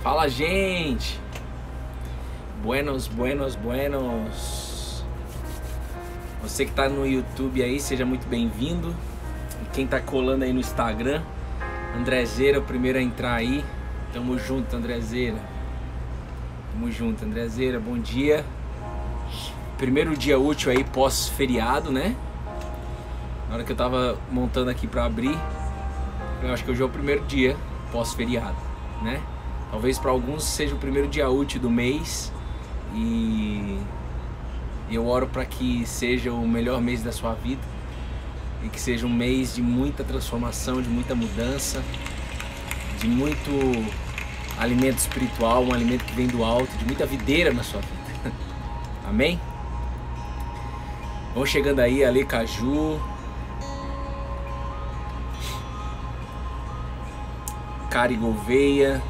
Fala, gente! Buenos. Você que tá no YouTube aí, seja muito bem-vindo. E quem tá colando aí no Instagram, Andrezeira, o primeiro a entrar aí. Tamo junto, Andrezeira. Tamo junto, Andrezeira. Bom dia. Primeiro dia útil aí, pós-feriado, né? Na hora que eu tava montando aqui pra abrir, eu acho que hoje é o primeiro dia pós-feriado, né? Talvez para alguns seja o primeiro dia útil do mês e eu oro para que seja o melhor mês da sua vida e que seja um mês de muita transformação, de muita mudança, de muito alimento espiritual, um alimento que vem do alto, de muita videira na sua vida. Amém? Vão chegando aí, Ale Caju, Cari Gouveia,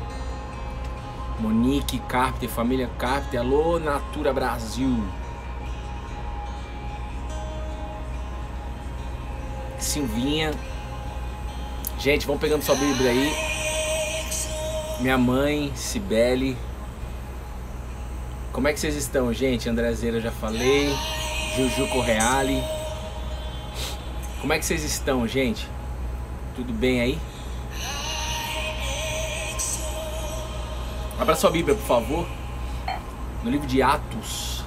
Monique, Carpenter, família Carpenter, alô Natura Brasil, Silvinha. Gente, vão pegando sua Bíblia aí. Minha mãe, Cibele. Como é que vocês estão, gente? Andrezeira, já falei. Juju Correale. Como é que vocês estão, gente? Tudo bem aí? Abra sua Bíblia, por favor, no livro de Atos.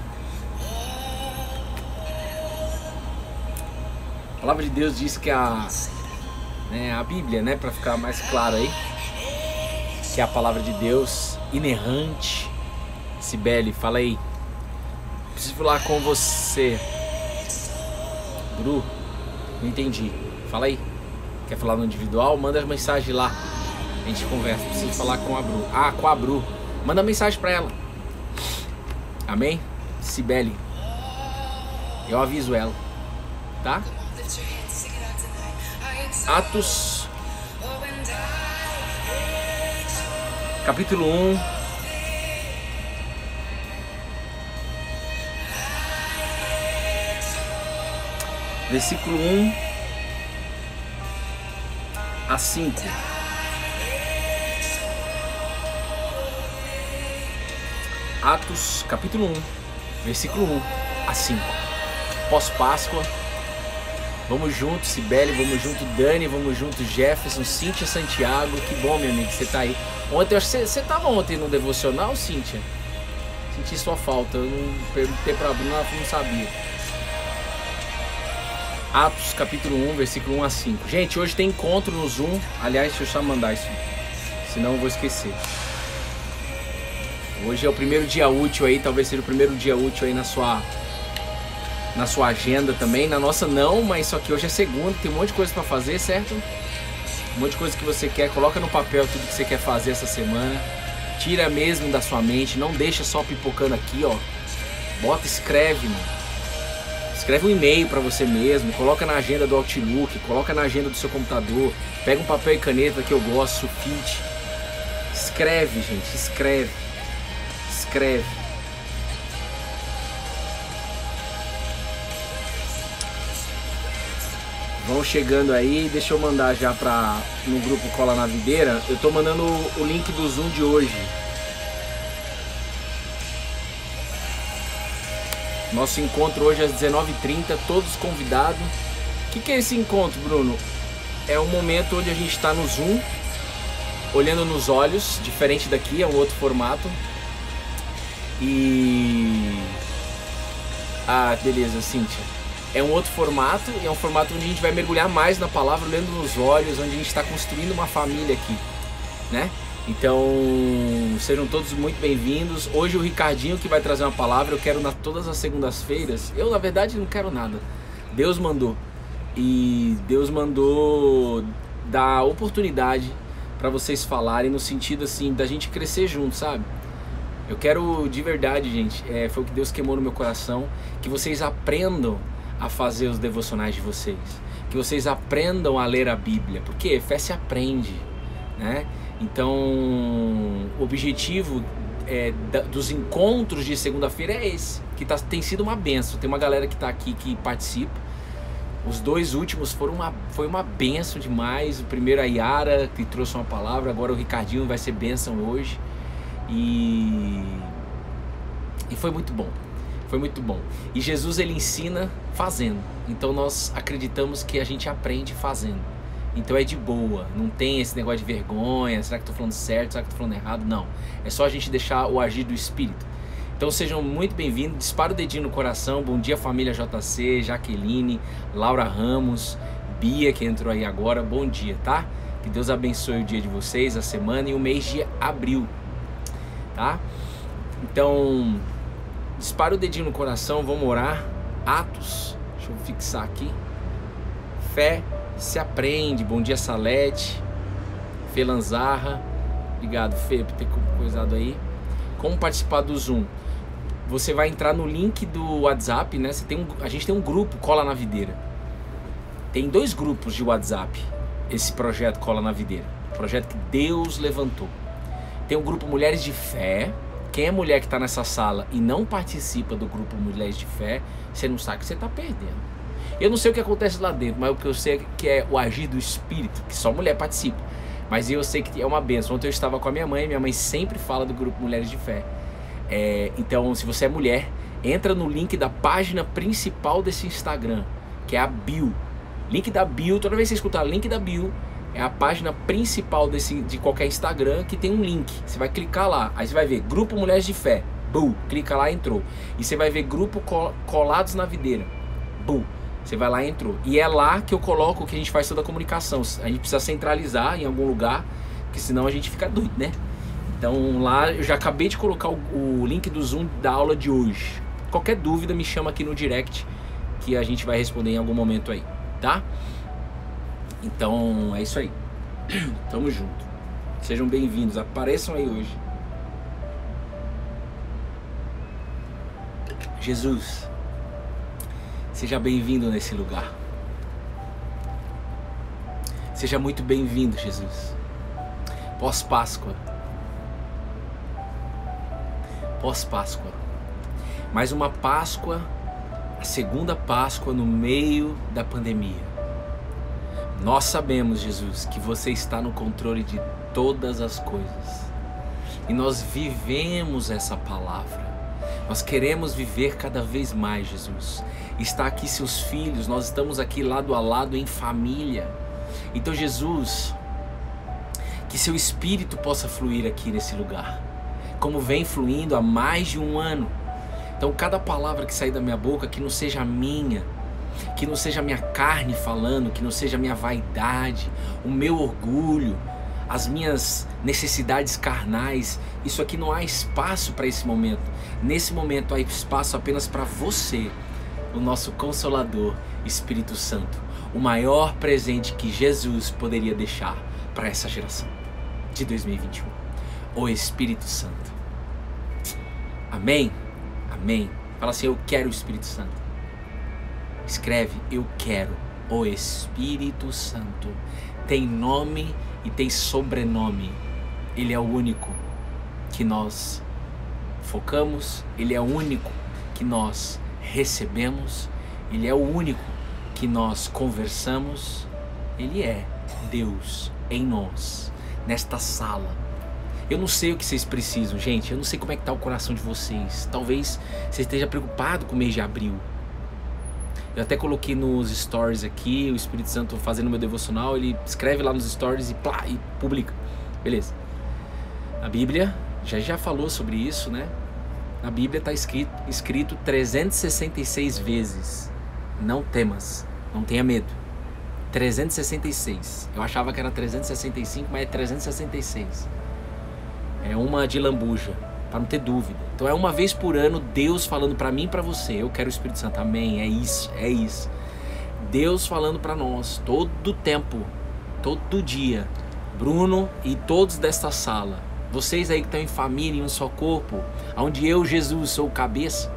A palavra de Deus diz que a Bíblia, né, para ficar mais claro aí, que é a palavra de Deus inerrante. Cibele, fala aí. Preciso falar com você. Bru, não entendi. Fala aí. Quer falar no individual? Manda as mensagens lá. A gente conversa, preciso falar com a Bru. Ah, com a Bru. Manda mensagem pra ela. Amém? Cibele. Eu aviso ela. Tá? Atos. Capítulo 1. Versículo 1 a 5. Atos, capítulo 1, versículo 1 a 5. Pós-Páscoa. Vamos junto, Cibele, vamos junto, Dani, vamos junto, Jefferson, Cíntia, Santiago. Que bom, meu amigo, você tá aí. Ontem, eu acho que você tava ontem no devocional, Cíntia? Senti sua falta, eu não perguntei pra Bruna, ela não sabia. Atos, capítulo 1, versículo 1 a 5. Gente, hoje tem encontro no Zoom. Aliás, deixa eu só mandar isso, senão eu vou esquecer. Hoje é o primeiro dia útil aí, talvez seja o primeiro dia útil aí na sua agenda também. Na nossa não, mas só que hoje é segunda, tem um monte de coisa pra fazer, certo? Um monte de coisa que você quer, coloca no papel tudo que você quer fazer essa semana. Tira mesmo da sua mente, não deixa só pipocando aqui, ó. Bota, escreve, mano. Escreve um e-mail pra você mesmo, coloca na agenda do Outlook, coloca na agenda do seu computador. Pega um papel e caneta que eu gosto, sulfite. Escreve, gente, escreve. Escreve. Vão chegando aí, deixa eu mandar já no grupo Cola na Videira. Eu tô mandando o link do Zoom de hoje. Nosso encontro hoje às 19h30, todos convidados. O que é esse encontro, Bruno? É um momento onde a gente está no Zoom, olhando nos olhos, diferente daqui, é um outro formato. Beleza, Cíntia. É um outro formato, e é um formato onde a gente vai mergulhar mais na palavra, olhando nos olhos, onde a gente está construindo uma família aqui, né? Então, sejam todos muito bem-vindos. Hoje o Ricardinho que vai trazer uma palavra. Eu quero todas as segundas-feiras. Eu, na verdade, não quero nada. Deus mandou. E Deus mandou dar oportunidade para vocês falarem, no sentido assim, da gente crescer junto, sabe? Eu quero de verdade, gente, foi o que Deus queimou no meu coração, que vocês aprendam a fazer os devocionais de vocês, que vocês aprendam a ler a Bíblia, porque fé se aprende, né? Então, o objetivo dos encontros de segunda-feira é esse, que tem sido uma benção. Tem uma galera que está aqui que participa. Os dois últimos foi uma benção demais. O primeiro a Yara, que trouxe uma palavra, agora o Ricardinho vai ser benção hoje. E foi muito bom. Foi muito bom. E Jesus, ele ensina fazendo. Então nós acreditamos que a gente aprende fazendo. Então é de boa. Não tem esse negócio de vergonha. Será que eu tô falando certo? Será que eu tô falando errado? Não. É só a gente deixar o agir do Espírito. Então sejam muito bem-vindos. Dispara o dedinho no coração. Bom dia, família JC, Jaqueline, Laura Ramos, Bia, que entrou aí agora. Bom dia, tá? Que Deus abençoe o dia de vocês, a semana e o mês de abril, tá? Então, dispara o dedinho no coração, vamos orar. Atos, deixa eu fixar aqui. Fé se aprende. Bom dia, Salete, Fê Lanzarra. Obrigado, Fê, por ter coisado aí. Como participar do Zoom? Você vai entrar no link do WhatsApp, né? A gente tem um grupo, Cola na Videira. Tem 2 grupos de WhatsApp, esse projeto Cola na Videira. Projeto que Deus levantou. Tem o grupo Mulheres de Fé. Quem é mulher que está nessa sala e não participa do grupo Mulheres de Fé, você não sabe que você está perdendo. Eu não sei o que acontece lá dentro, mas o que eu sei é que é o agir do Espírito, que só mulher participa. Mas eu sei que é uma bênção. Ontem eu estava com a minha mãe sempre fala do grupo Mulheres de Fé. Então, se você é mulher, entra no link da página principal desse Instagram, que é a bio. Link da bio, toda vez que você escutar link da bio, é a página principal de qualquer Instagram que tem um link. Você vai clicar lá, aí você vai ver Grupo Mulheres de Fé. Clica lá, entrou. E você vai ver Grupo Colados na Videira. Você vai lá e entrou. E é lá que eu coloco o que a gente faz toda a comunicação. A gente precisa centralizar em algum lugar, porque senão a gente fica doido, né? Então lá eu já acabei de colocar o link do Zoom da aula de hoje. Qualquer dúvida me chama aqui no direct, que a gente vai responder em algum momento aí, tá? Então é isso aí. Tamo junto. Sejam bem-vindos. Apareçam aí hoje. Jesus, seja bem-vindo nesse lugar. Seja muito bem-vindo, Jesus. Pós-Páscoa. Pós-Páscoa. Mais uma Páscoa, a segunda Páscoa no meio da pandemia. Nós sabemos, Jesus, que você está no controle de todas as coisas. E nós vivemos essa palavra. Nós queremos viver cada vez mais, Jesus. Está aqui seus filhos, nós estamos aqui lado a lado em família. Então, Jesus, que seu Espírito possa fluir aqui nesse lugar, como vem fluindo há mais de um ano. Então, cada palavra que sair da minha boca, que não seja minha, que não seja minha carne falando, que não seja minha vaidade, o meu orgulho, as minhas necessidades carnais. Isso aqui não há espaço para esse momento. Nesse momento há espaço apenas para você, o nosso Consolador, Espírito Santo, o maior presente que Jesus poderia deixar para essa geração de 2021, o Espírito Santo. Amém? Amém. Fala assim: eu quero o Espírito Santo. Escreve: eu quero o Espírito Santo. Tem nome e tem sobrenome. Ele é o único que nós focamos, ele é o único que nós recebemos, ele é o único que nós conversamos. Ele é Deus em nós, nesta sala. Eu não sei o que vocês precisam, gente. Eu não sei como é que está o coração de vocês. Talvez você esteja preocupado com o mês de abril. Eu até coloquei nos stories aqui, o Espírito Santo fazendo meu devocional, ele escreve lá nos stories e publica. Beleza. A Bíblia já falou sobre isso, né? Na Bíblia está escrito 366 vezes: não temas, não tenha medo. 366. Eu achava que era 365, mas é 366. É uma de lambuja, para não ter dúvida. Então é uma vez por ano Deus falando para mim e para você: eu quero o Espírito Santo. Amém, é isso, é isso. Deus falando para nós todo tempo, todo dia. Bruno e todos desta sala, vocês aí que estão em família, em um só corpo, onde eu, Jesus, sou o cabeça,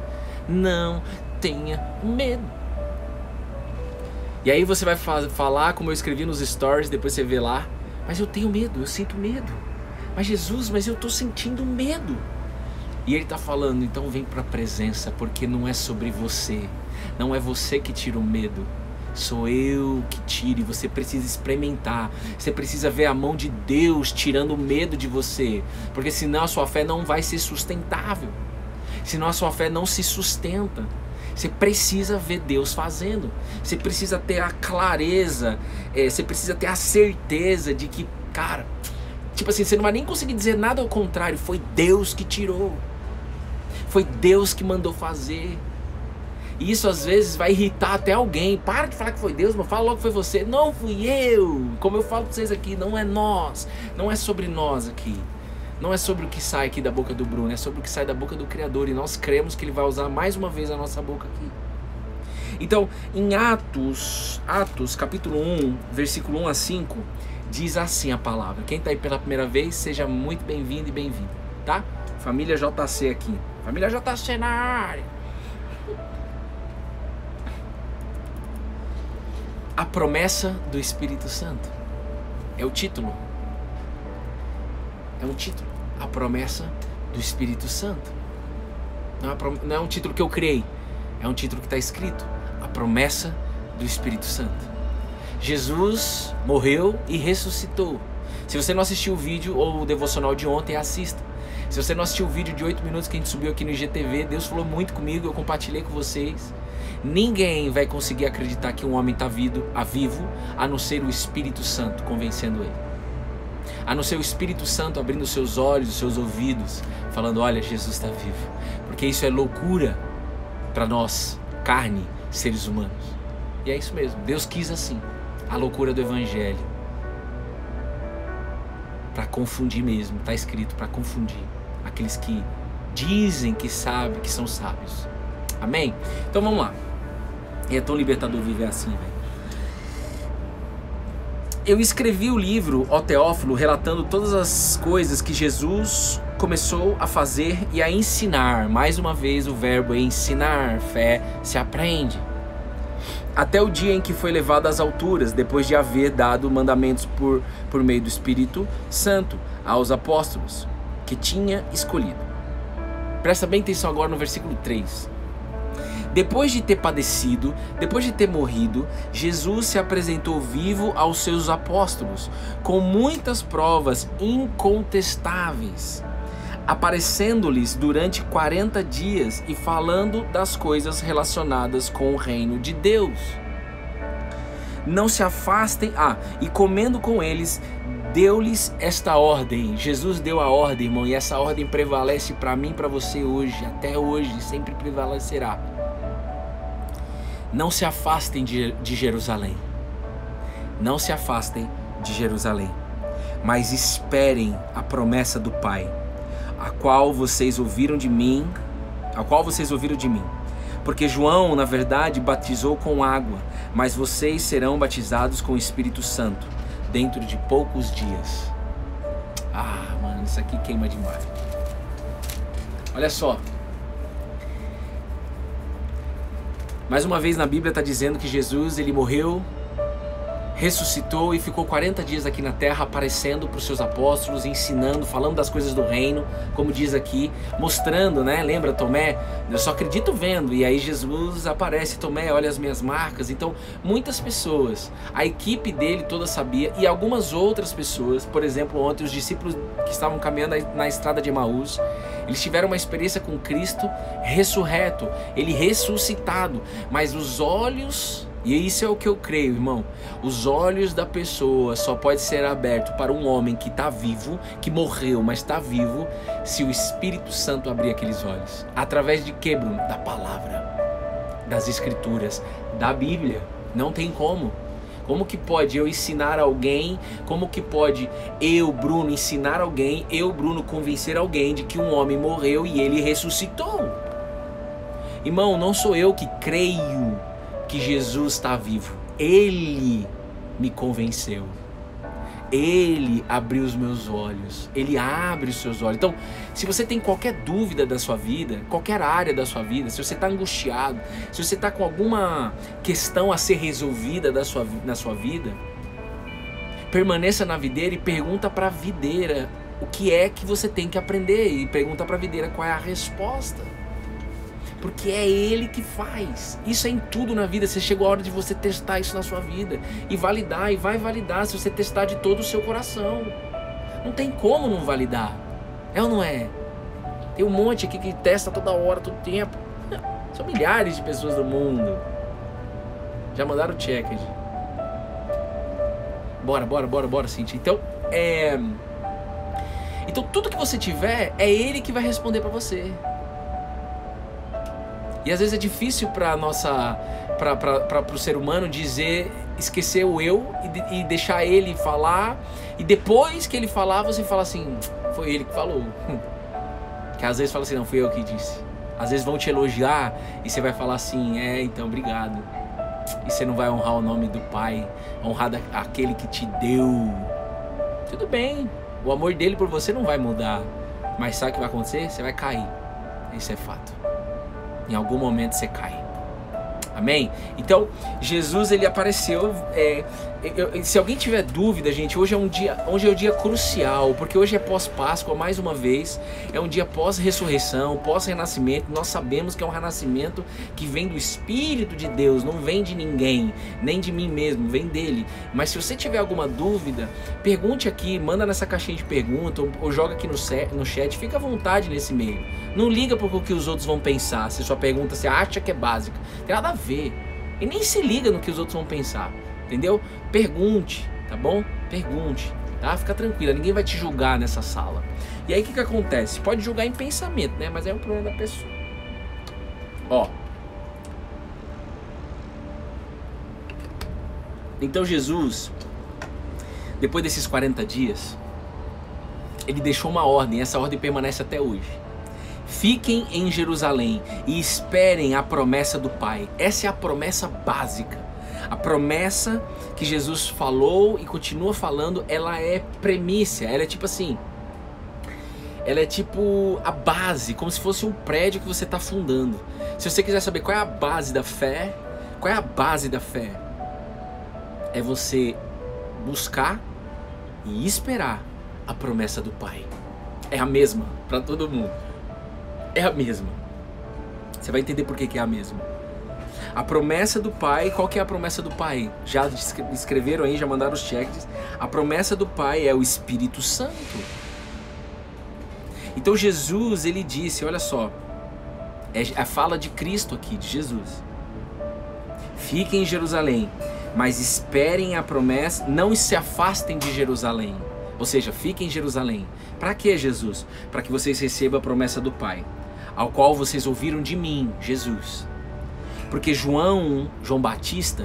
não tenha medo. E aí você vai falar como eu escrevi nos stories, depois você vê lá: mas eu tenho medo, eu sinto medo. Mas Jesus, mas eu estou sentindo medo. E ele está falando: então vem para a presença, porque não é sobre você. Não é você que tira o medo. sou eu que tiro, e você precisa experimentar, você precisa ver a mão de Deus tirando o medo de você, porque senão a sua fé não vai ser sustentável, senão a sua fé não se sustenta. Você precisa ver Deus fazendo, você precisa ter a clareza, você precisa ter a certeza de que, cara, tipo assim, você não vai nem conseguir dizer nada ao contrário, foi Deus que tirou, foi Deus que mandou fazer. E isso às vezes vai irritar até alguém. Para de falar que foi Deus, mas fala logo que foi você. Não fui eu. Como eu falo pra vocês aqui, não é nós. Não é sobre nós aqui. Não é sobre o que sai aqui da boca do Bruno. É sobre o que sai da boca do Criador. E nós cremos que Ele vai usar mais uma vez a nossa boca aqui. Então, em Atos capítulo 1, versículo 1 a 5, diz assim a palavra. Quem está aí pela primeira vez, seja muito bem-vindo e bem-vinda, tá? Família JC aqui. Família JC na área. A promessa do Espírito Santo. É o título. É um título. A promessa do Espírito Santo. Não é um título que eu criei. É um título que está escrito. A promessa do Espírito Santo. Jesus morreu e ressuscitou. Se você não assistiu o vídeo ou o devocional de ontem, assista. Se você não assistiu o vídeo de 8 minutos que a gente subiu aqui no IGTV, Deus falou muito comigo, eu compartilhei com vocês. Ninguém vai conseguir acreditar que um homem está vivo, a não ser o Espírito Santo convencendo ele. A não ser o Espírito Santo abrindo os seus olhos, os seus ouvidos, falando, olha, Jesus está vivo. Porque isso é loucura para nós, carne, seres humanos. E é isso mesmo, Deus quis assim, a loucura do Evangelho. Para confundir mesmo, está escrito, para confundir aqueles que dizem que sabem, que são sábios. Amém? Então vamos lá. E é tão libertador viver assim, velho. Eu escrevi o livro, ó Teófilo, relatando todas as coisas que Jesus começou a fazer e a ensinar. Mais uma vez o verbo é ensinar, fé se aprende. Até o dia em que foi levado às alturas, depois de haver dado mandamentos por meio do Espírito Santo aos apóstolos que tinha escolhido. Presta bem atenção agora no versículo 3. Depois de ter padecido, depois de ter morrido, Jesus se apresentou vivo aos seus apóstolos, com muitas provas incontestáveis, aparecendo-lhes durante 40 dias e falando das coisas relacionadas com o reino de Deus. Não se afastem, e comendo com eles, deu-lhes esta ordem. Jesus deu a ordem, irmão, e essa ordem prevalece para mim e para você hoje, até hoje, sempre prevalecerá. Não se afastem de Jerusalém. Não se afastem de Jerusalém, mas esperem a promessa do Pai, a qual vocês ouviram de mim, porque João, na verdade, batizou com água, mas vocês serão batizados com o Espírito Santo dentro de poucos dias. Mano, isso aqui queima demais. Olha só. Mais uma vez na Bíblia está dizendo que Jesus, ele morreu, ressuscitou e ficou 40 dias aqui na terra aparecendo para os seus apóstolos, ensinando, falando das coisas do reino, como diz aqui, mostrando, né? Lembra Tomé? Eu só acredito vendo. E aí Jesus aparece, Tomé, olha as minhas marcas. Então, muitas pessoas, a equipe dele toda sabia, e algumas outras pessoas, por exemplo, ontem os discípulos que estavam caminhando na estrada de Emaús, eles tiveram uma experiência com Cristo ressurreto, ele ressuscitado, mas os olhos, e isso é o que eu creio, irmão, os olhos da pessoa só pode ser aberto para um homem que está vivo, que morreu, mas está vivo, se o Espírito Santo abrir aqueles olhos. Através de quê, Bruno? Da palavra, das Escrituras, da Bíblia. Não tem como. Como que pode eu ensinar alguém, como que pode eu, Bruno, ensinar alguém, eu, Bruno, convencer alguém de que um homem morreu e ele ressuscitou? Irmão, não sou eu que creio que Jesus está vivo. Ele me convenceu. Ele abriu os meus olhos. Ele abre os seus olhos. Então, se você tem qualquer dúvida da sua vida, qualquer área da sua vida, se você está angustiado, se você está com alguma questão a ser resolvida na sua vida, permaneça na videira e pergunta para a videira o que é que você tem que aprender. E pergunta para a videira qual é a resposta. porque é Ele que faz. Isso é em tudo na vida. Você chegou a hora de você testar isso na sua vida e validar, e vai validar se você testar de todo o seu coração. Não tem como não validar, é ou não é? Tem um monte aqui que testa toda hora, todo tempo. São milhares de pessoas do mundo. Já mandaram o check. Bora, Cintia. Então tudo que você tiver, é Ele que vai responder pra você. E às vezes é difícil para o ser humano esquecer o eu e deixar ele falar, e depois que ele falar, você fala assim, foi ele que falou. Que às vezes fala assim, não, fui eu que disse. Às vezes vão te elogiar e você vai falar assim, então obrigado. E você não vai honrar o nome do Pai, honrar aquele que te deu. Tudo bem, o amor dele por você não vai mudar, mas sabe o que vai acontecer? Você vai cair. Isso é fato. Em algum momento você cai. Amém? Então, Jesus, ele apareceu. Se alguém tiver dúvida, gente, hoje é um dia crucial, porque hoje é pós-Páscoa, mais uma vez. É um dia pós-ressurreição, pós-renascimento. Nós sabemos que é um renascimento que vem do Espírito de Deus, não vem de ninguém, nem de mim mesmo, vem dele. Mas se você tiver alguma dúvida, pergunte aqui, manda nessa caixinha de pergunta, ou joga aqui no chat, fica à vontade nesse meio. Não liga pro que os outros vão pensar, se sua pergunta você acha que é básica. Tem nada a ver. E nem se liga no que os outros vão pensar. Entendeu? Pergunte, tá bom? Pergunte, tá? Fica tranquila, ninguém vai te julgar nessa sala. E aí o que acontece? Pode julgar em pensamento, né? Mas é um problema da pessoa. Ó. Então Jesus, depois desses 40 dias, ele deixou uma ordem, essa ordem permanece até hoje. Fiquem em Jerusalém e esperem a promessa do Pai. Essa é a promessa básica. A promessa que Jesus falou e continua falando, ela é premissa, ela é tipo assim, ela é tipo a base, como se fosse um prédio que você está fundando. Se você quiser saber qual é a base da fé, qual é a base da fé? É você buscar e esperar a promessa do Pai. É a mesma para todo mundo. É a mesma. Você vai entender por que é a mesma. A promessa do Pai, qual que é a promessa do Pai? Já escreveram aí, já mandaram os cheques. A promessa do Pai é o Espírito Santo. Então Jesus, ele disse, olha só, é a fala de Cristo aqui, de Jesus. Fiquem em Jerusalém, mas esperem a promessa, não se afastem de Jerusalém. Ou seja, fiquem em Jerusalém. Para que, Jesus? Para que vocês recebam a promessa do Pai, ao qual vocês ouviram de mim, Jesus. Porque João Batista,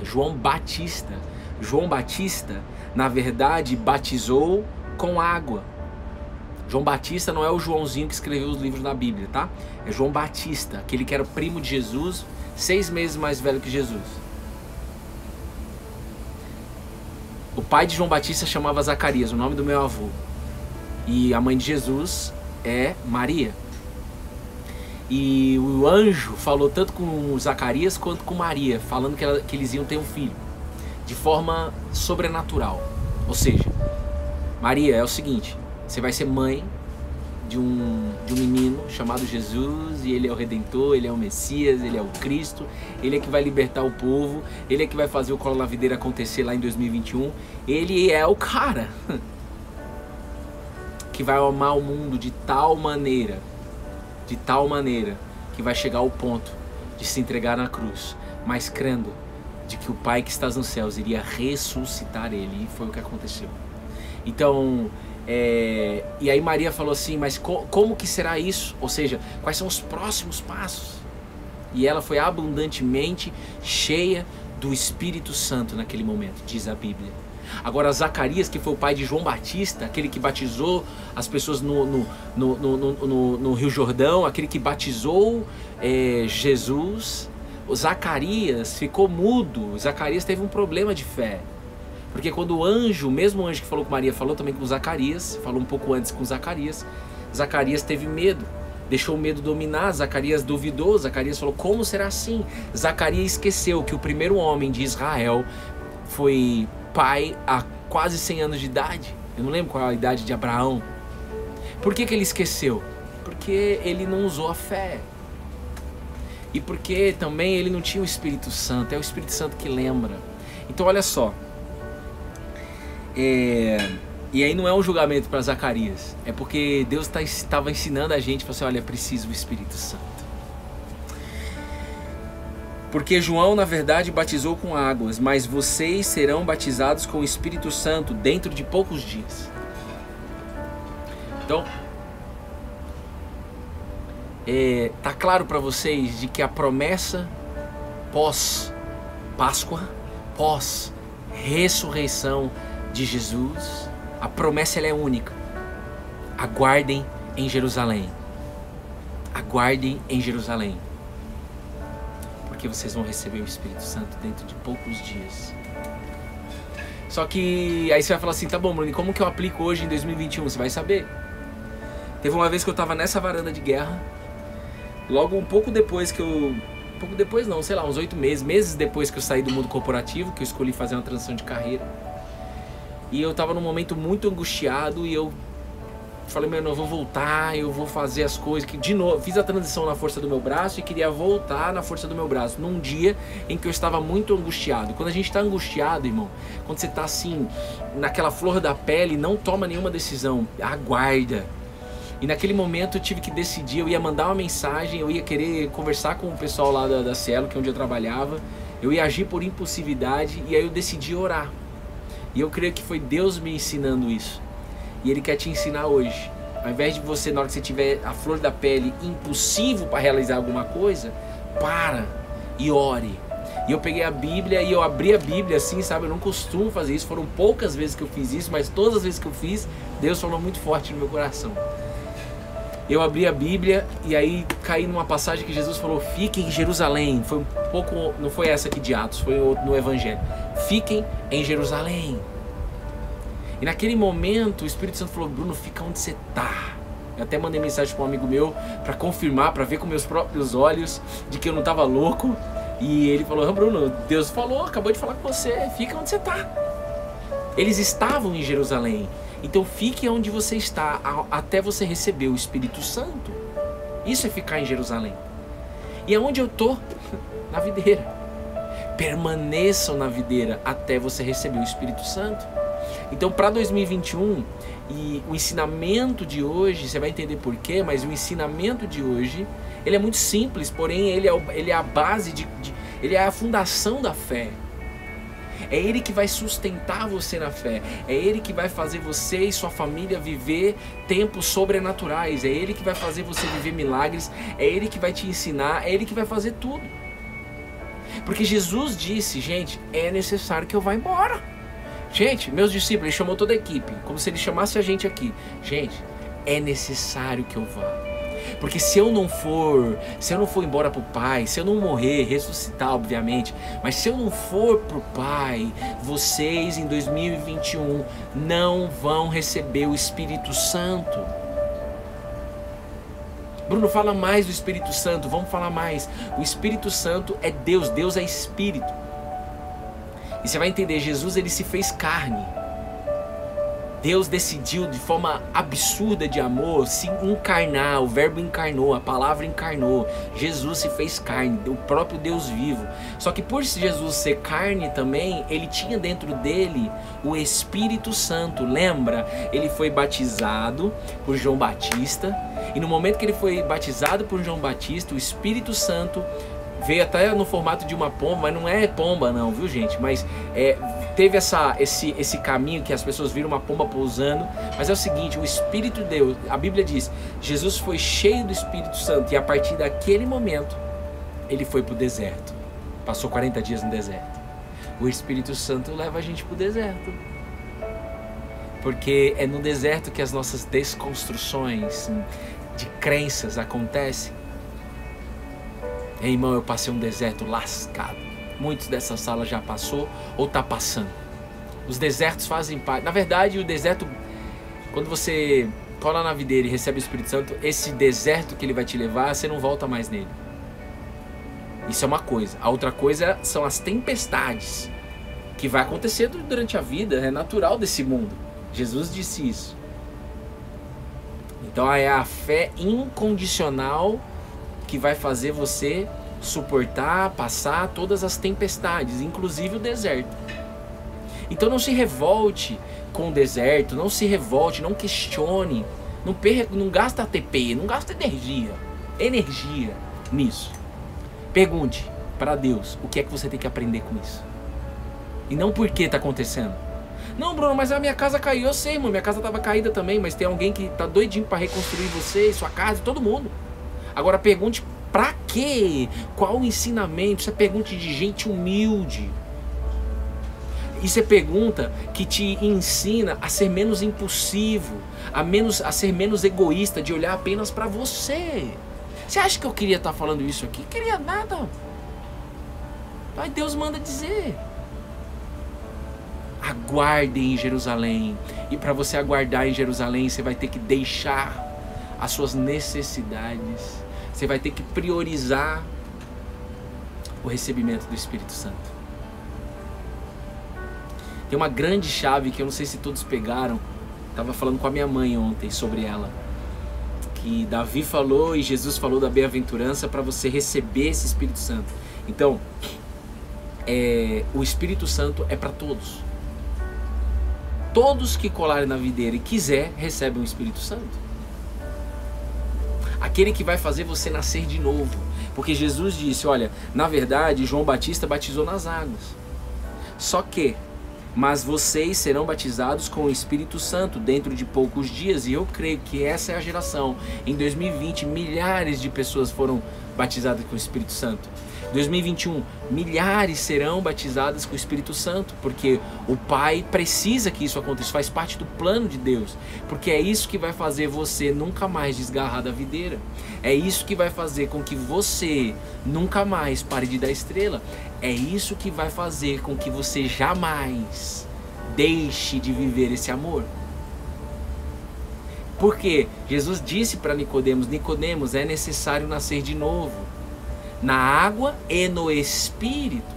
na verdade, batizou com água. João Batista não é o Joãozinho que escreveu os livros da Bíblia, tá? É João Batista, aquele que era primo de Jesus, 6 meses mais velho que Jesus. O pai de João Batista chamava Zacarias, o nome do meu avô. E a mãe de Jesus é Maria. E o anjo falou tanto com Zacarias quanto com Maria, falando que eles iam ter um filho, de forma sobrenatural. Ou seja, Maria, é o seguinte, você vai ser mãe de um menino chamado Jesus, e ele é o Redentor, ele é o Messias, ele é o Cristo, ele é que vai libertar o povo, ele é que vai fazer o Colo na Videira acontecer lá em 2021, ele é o cara que vai amar o mundo de tal maneira que vai chegar ao ponto de se entregar na cruz, mas crendo de que o Pai que está nos céus iria ressuscitar ele, e foi o que aconteceu. Então, e aí Maria falou assim, mas como que será isso? Ou seja, quais são os próximos passos? E ela foi abundantemente cheia do Espírito Santo naquele momento, diz a Bíblia. Agora Zacarias, que foi o pai de João Batista, aquele que batizou as pessoas no Rio Jordão, aquele que batizou Jesus, o Zacarias ficou mudo. Zacarias teve um problema de fé, porque quando o mesmo anjo que falou com Maria, falou também com Zacarias, falou um pouco antes com Zacarias, Zacarias teve medo, deixou o medo dominar. Zacarias duvidou, Zacarias falou, como será assim? Zacarias esqueceu que o primeiro homem de Israel foi pai há quase 100 anos de idade. Eu não lembro qual é a idade de Abraão. Por que ele esqueceu? Porque ele não usou a fé. e porque também ele não tinha o Espírito Santo. É o Espírito Santo que lembra. Então olha só, e aí não é um julgamento para Zacarias, é porque Deus estava ensinando a gente, falou assim, olha, é preciso o Espírito Santo. Porque João, na verdade, batizou com águas, mas vocês serão batizados com o Espírito Santo dentro de poucos dias. Então, tá claro para vocês de que a promessa pós-Páscoa, pós-ressurreição de Jesus, a promessa ela é única. Aguardem em Jerusalém. Aguardem em Jerusalém. Porque vocês vão receber o Espírito Santo dentro de poucos dias. Só que aí você vai falar assim, tá bom, Bruno, como que eu aplico hoje em 2021? Você vai saber. Teve uma vez que eu tava nessa varanda de guerra, logo um pouco depois que eu... pouco depois não, sei lá, uns 8 meses depois que eu saí do mundo corporativo, que eu escolhi fazer uma transição de carreira. E eu tava num momento muito angustiado e eu falei, meu, eu vou voltar, eu vou fazer as coisas, que de novo, fiz a transição na força do meu braço e queria voltar na força do meu braço, num dia em que eu estava muito angustiado. Quando a gente está angustiado, irmão, quando você está assim, naquela flor da pele, não toma nenhuma decisão, aguarda. E naquele momento eu tive que decidir, eu ia mandar uma mensagem, eu ia querer conversar com o pessoal lá da Cielo, que é onde eu trabalhava, eu ia agir por impulsividade e aí eu decidi orar. E eu creio que foi Deus me ensinando isso. E Ele quer te ensinar hoje. Ao invés de você, na hora que você tiver a flor da pele, impulsivo para realizar alguma coisa, para e ore. E eu peguei a Bíblia e eu abri a Bíblia assim, sabe? Eu não costumo fazer isso. Foram poucas vezes que eu fiz isso, mas todas as vezes que eu fiz, Deus falou muito forte no meu coração. Eu abri a Bíblia e aí caí numa passagem que Jesus falou, fiquem em Jerusalém. Foi um pouco, não foi essa aqui de Atos, foi no Evangelho. Fiquem em Jerusalém. E naquele momento o Espírito Santo falou, Bruno, fica onde você está. Eu até mandei mensagem para um amigo meu para confirmar, para ver com meus próprios olhos de que eu não estava louco. E ele falou, Bruno, Deus falou, acabou de falar com você, fica onde você está. Eles estavam em Jerusalém. Então fique onde você está até você receber o Espírito Santo. Isso é ficar em Jerusalém. E aonde eu estou? Na videira. Permaneçam na videira até você receber o Espírito Santo. Então para 2021, e o ensinamento de hoje, você vai entender por quê, mas o ensinamento de hoje, ele é muito simples, porém ele é a base, ele é a fundação da fé. É Ele que vai sustentar você na fé. É Ele que vai fazer você e sua família viver tempos sobrenaturais. É Ele que vai fazer você viver milagres. É Ele que vai te ensinar. É Ele que vai fazer tudo. Porque Jesus disse, gente, é necessário que eu vá embora. Gente, meus discípulos, Ele chamou toda a equipe, como se Ele chamasse a gente aqui. Gente, é necessário que eu vá. Porque se eu não for embora pro Pai, se eu não morrer, ressuscitar obviamente, mas se eu não for pro Pai, vocês em 2021 não vão receber o Espírito Santo. Bruno, fala mais do Espírito Santo, vamos falar mais. O Espírito Santo é Deus, Deus é Espírito. E você vai entender, Jesus ele se fez carne. Deus decidiu de forma absurda de amor se encarnar, o verbo encarnou, a palavra encarnou, Jesus se fez carne, o próprio Deus vivo. Só que por Jesus ser carne também, ele tinha dentro dele o Espírito Santo, lembra? Ele foi batizado por João Batista e no momento que ele foi batizado por João Batista, o Espírito Santo veio até no formato de uma pomba, mas não é pomba não, viu gente? Mas teve esse caminho que as pessoas viram uma pomba pousando, mas é o seguinte, o Espírito de Deus, a Bíblia diz, Jesus foi cheio do Espírito Santo e a partir daquele momento, ele foi para o deserto, passou 40 dias no deserto. O Espírito Santo leva a gente para o deserto, porque é no deserto que as nossas desconstruções de crenças acontecem. Irmão, eu passei um deserto lascado. Muitos dessa sala já passou ou está passando. Os desertos fazem parte. Na verdade, o deserto, quando você cola na videira e recebe o Espírito Santo, esse deserto que ele vai te levar, você não volta mais nele. Isso é uma coisa. A outra coisa são as tempestades que vai acontecer durante a vida, é natural desse mundo. Jesus disse isso. Então é a fé incondicional que vai fazer você suportar, passar todas as tempestades, inclusive o deserto. Então não se revolte com o deserto, não se revolte, não questione, não gasta ATP, não gasta energia nisso. Pergunte para Deus o que é que você tem que aprender com isso. E não por que está acontecendo. Não, Bruno, mas a minha casa caiu. Eu sei, irmão, minha casa estava caída também, mas tem alguém que está doidinho para reconstruir você, sua casa, todo mundo. Agora pergunte para quê? Qual o ensinamento? Isso é pergunta de gente humilde. Isso é pergunta que te ensina a ser menos impulsivo, a ser menos egoísta, de olhar apenas para você. Você acha que eu queria estar falando isso aqui? Queria nada. Mas Deus manda dizer. Aguarde em Jerusalém. E para você aguardar em Jerusalém, você vai ter que deixar as suas necessidades. Você vai ter que priorizar o recebimento do Espírito Santo. Tem uma grande chave que eu não sei se todos pegaram. Estava falando com a minha mãe ontem sobre ela. Que Davi falou e Jesus falou da bem-aventurança para você receber esse Espírito Santo. Então, o Espírito Santo é para todos. Todos que colarem na videira e quiser, recebem o Espírito Santo. Aquele que vai fazer você nascer de novo. Porque Jesus disse, olha, na verdade, João Batista batizou nas águas. Só que, mas vocês serão batizados com o Espírito Santo dentro de poucos dias. E eu creio que essa é a geração. Em 2020, milhares de pessoas foram batizadas com o Espírito Santo. 2021, milhares serão batizadas com o Espírito Santo, porque o Pai precisa que isso aconteça, faz parte do plano de Deus, porque é isso que vai fazer você nunca mais desgarrar da videira, é isso que vai fazer com que você nunca mais pare de dar estrela, é isso que vai fazer com que você jamais deixe de viver esse amor. Porque Jesus disse para Nicodemos, Nicodemos, é necessário nascer de novo, na água e no Espírito.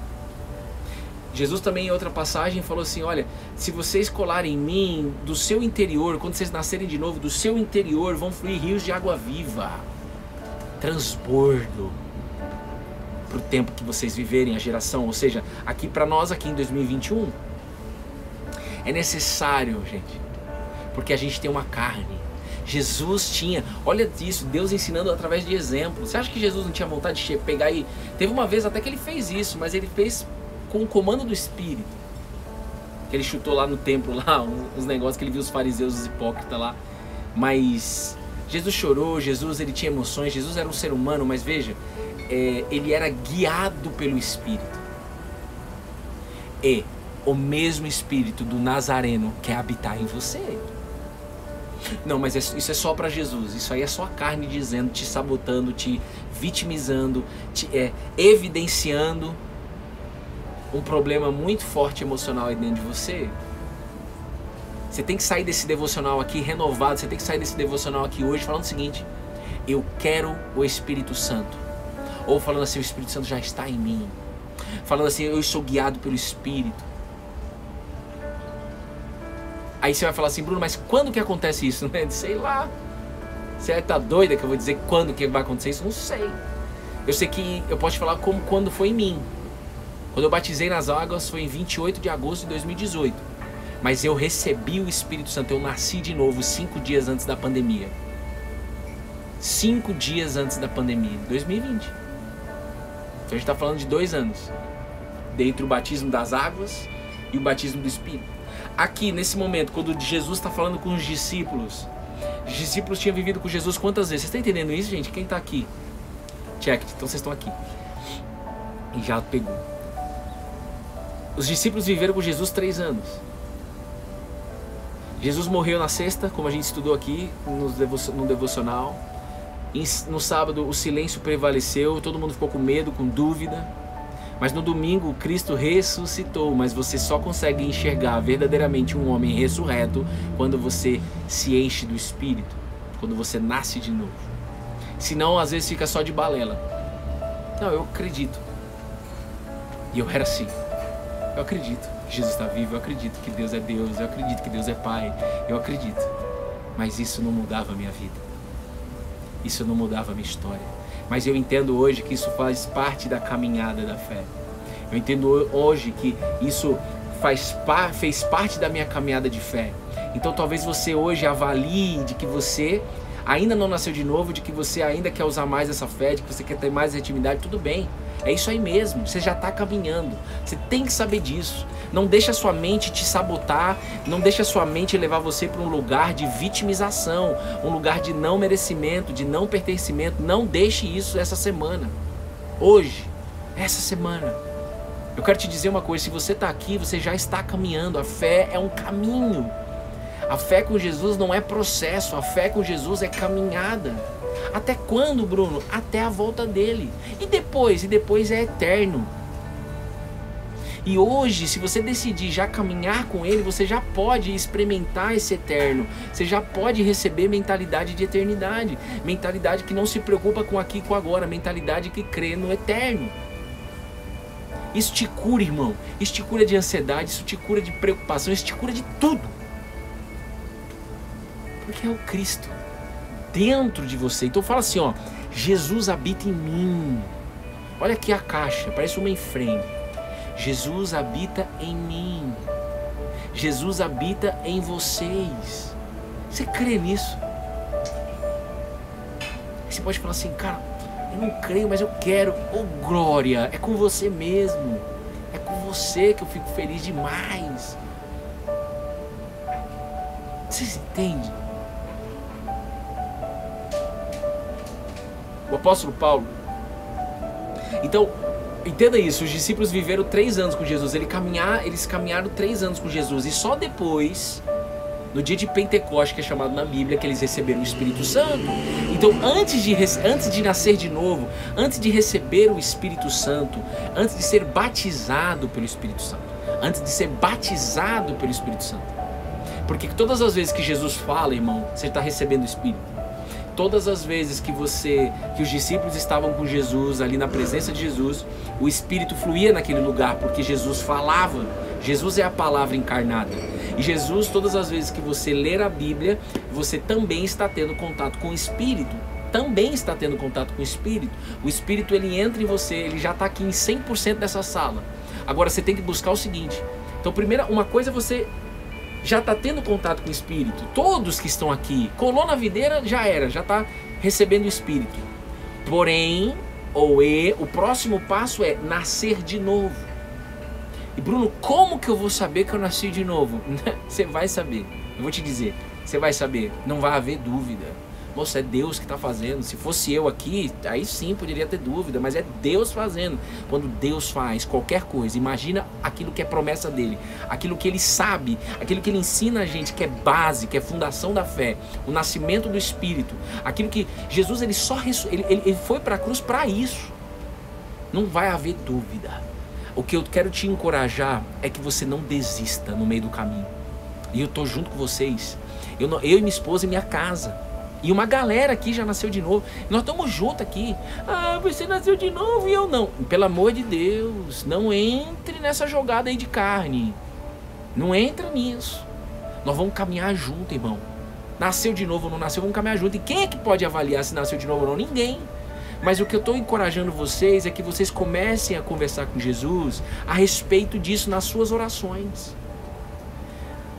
Jesus também em outra passagem falou assim, olha, se vocês colarem em mim, do seu interior, quando vocês nascerem de novo, do seu interior vão fluir rios de água viva, transbordo, para o tempo que vocês viverem, a geração, ou seja, aqui para nós aqui em 2021, é necessário, gente, porque a gente tem uma carne. Jesus tinha, olha isso, Deus ensinando através de exemplos. Você acha que Jesus não tinha vontade de pegar e... Teve uma vez até que ele fez isso, mas ele fez com o comando do Espírito. Que ele chutou lá no templo, lá, uns negócios que ele viu os fariseus, os hipócritas lá. Mas Jesus chorou, Jesus ele tinha emoções, Jesus era um ser humano, mas veja, ele era guiado pelo Espírito. E o mesmo Espírito do Nazareno quer habitar em você. Não, mas isso é só para Jesus. Isso aí é só a carne dizendo, te sabotando, te vitimizando, evidenciando um problema muito forte emocional aí dentro de você. Você tem que sair desse devocional aqui renovado. Você tem que sair desse devocional aqui hoje falando o seguinte: eu quero o Espírito Santo. Ou falando assim, o Espírito Santo já está em mim. Falando assim, eu sou guiado pelo Espírito. Aí você vai falar assim, Bruno, mas quando que acontece isso? Sei lá. Você tá doida que eu vou dizer quando que vai acontecer isso? Não sei. Eu sei que eu posso te falar como quando foi em mim. Quando eu batizei nas águas foi em 28 de agosto de 2018. Mas eu recebi o Espírito Santo, eu nasci de novo 5 dias antes da pandemia. 5 dias antes da pandemia, 2020. Então a gente está falando de 2 anos. Dentre o batismo das águas e o batismo do Espírito. Aqui, nesse momento, quando Jesus está falando com os discípulos tinham vivido com Jesus quantas vezes? Vocês estão entendendo isso, gente? Quem está aqui? Check, então vocês estão aqui. E já pegou. Os discípulos viveram com Jesus 3 anos. Jesus morreu na sexta, como a gente estudou aqui no devocional. No sábado o silêncio prevaleceu, todo mundo ficou com medo, com dúvida. Mas no domingo Cristo ressuscitou, mas você só consegue enxergar verdadeiramente um homem ressurreto quando você se enche do Espírito, quando você nasce de novo. Senão às vezes fica só de balela. Não, eu acredito. E eu era assim. Eu acredito que Jesus está vivo, eu acredito que Deus é Deus, eu acredito que Deus é Pai, eu acredito. Mas isso não mudava a minha vida. isso não mudava a minha história. Mas eu entendo hoje que isso faz parte da caminhada da fé. Eu entendo hoje que isso fez parte da minha caminhada de fé. Então talvez você hoje avalie de que você ainda não nasceu de novo, de que você ainda quer usar mais essa fé, de que você quer ter mais intimidade, tudo bem. É isso aí mesmo, você já está caminhando. Você tem que saber disso. Não deixa a sua mente te sabotar, não deixa a sua mente levar você para um lugar de vitimização, um lugar de não merecimento, de não pertencimento. Não deixe isso essa semana. Hoje, essa semana. Eu quero te dizer uma coisa, se você está aqui, você já está caminhando. A fé é um caminho. A fé com Jesus não é processo, a fé com Jesus é caminhada. Até quando, Bruno? Até a volta dele. E depois é eterno. E hoje, se você decidir já caminhar com ele, você já pode experimentar esse eterno. Você já pode receber mentalidade de eternidade. Mentalidade que não se preocupa com aqui e com agora. Mentalidade que crê no eterno. Isso te cura, irmão. Isso te cura de ansiedade, isso te cura de preocupação, isso te cura de tudo. Porque é o Cristo dentro de você. Então fala assim, ó, Jesus habita em mim. Olha aqui a caixa, parece uma mainframe. Jesus habita em mim. Jesus habita em vocês. Você crê nisso? Você pode falar assim, cara, eu não creio, mas eu quero. Oh, glória, é com você mesmo. É com você que eu fico feliz demais. Vocês entendem? O apóstolo Paulo. Então, entenda isso, os discípulos viveram 3 anos com Jesus, eles caminharam 3 anos com Jesus, e só depois, no dia de Pentecostes, que é chamado na Bíblia, que eles receberam o Espírito Santo. Então, antes de nascer de novo, antes de receber o Espírito Santo, antes de ser batizado pelo Espírito Santo, porque todas as vezes que Jesus fala, irmão, você está recebendo o Espírito. Todas as vezes que os discípulos estavam com Jesus, ali na presença de Jesus, o Espírito fluía naquele lugar, porque Jesus falava. Jesus é a palavra encarnada. E Jesus, todas as vezes que você ler a Bíblia, você também está tendo contato com o Espírito. O Espírito, ele entra em você, ele já está aqui em 100% dessa sala. Agora você tem que buscar o seguinte. Então, uma coisa é você já está tendo contato com o Espírito. Todos que estão aqui, colou na videira, já está recebendo o Espírito. Porém, o próximo passo é nascer de novo. E Bruno, como que eu vou saber que eu nasci de novo? Você vai saber, eu vou te dizer, você vai saber, não vai haver dúvida. Moça, é Deus que está fazendo. Se fosse eu aqui, aí sim poderia ter dúvida, mas é Deus fazendo. Quando Deus faz qualquer coisa, imagina aquilo que é promessa dele, aquilo que ele sabe, aquilo que ele ensina a gente, que é base, que é fundação da fé, o nascimento do Espírito, aquilo que Jesus, ele foi para a cruz para isso. Não vai haver dúvida. O que eu quero te encorajar é que você não desista no meio do caminho. E eu estou junto com vocês. Eu e minha esposa e minha casa. E uma galera aqui já nasceu de novo. Nós estamos juntos aqui. Ah, você nasceu de novo e eu não. Pelo amor de Deus, não entre nessa jogada aí de carne. Não entra nisso. Nós vamos caminhar junto, irmão. Nasceu de novo ou não nasceu, vamos caminhar junto. E quem é que pode avaliar se nasceu de novo ou não? Ninguém. Mas o que eu estou encorajando vocês é que vocês comecem a conversar com Jesus a respeito disso nas suas orações.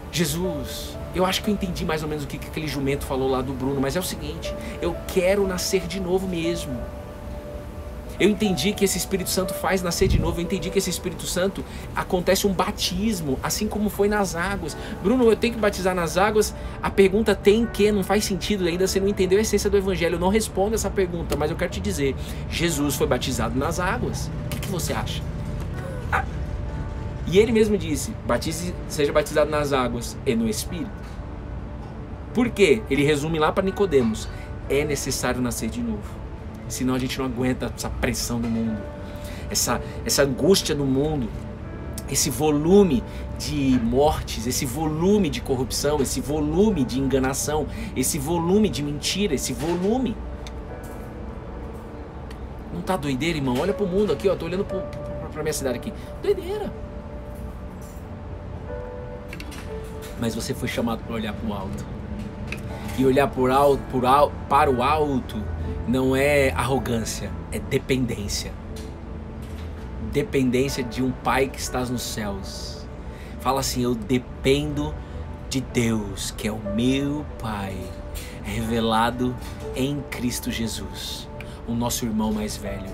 Jesus, eu acho que eu entendi mais ou menos o que aquele jumento falou lá do Bruno, mas é o seguinte, eu quero nascer de novo mesmo. Eu entendi que esse Espírito Santo faz nascer de novo, eu entendi que esse Espírito Santo acontece um batismo, assim como foi nas águas. Bruno, eu tenho que batizar nas águas? A pergunta tem que, não faz sentido ainda, você não entendeu a essência do Evangelho, eu não respondo essa pergunta, mas eu quero te dizer, Jesus foi batizado nas águas, o que você acha? E ele mesmo disse, seja batizado nas águas e no Espírito. Por quê? Ele resume lá para Nicodemos, é necessário nascer de novo. Senão a gente não aguenta essa pressão do mundo, essa angústia do mundo, esse volume de mortes, esse volume de corrupção, esse volume de enganação, esse volume de mentira, esse volume. Não tá doideira, irmão? Olha pro mundo aqui, ó, tô olhando pra minha cidade aqui. Doideira. Mas você foi chamado para olhar pro alto. E olhar para o alto não é arrogância, é dependência. Dependência de um Pai que está nos céus. Fala assim: eu dependo de Deus, que é o meu Pai, revelado em Cristo Jesus, o nosso irmão mais velho.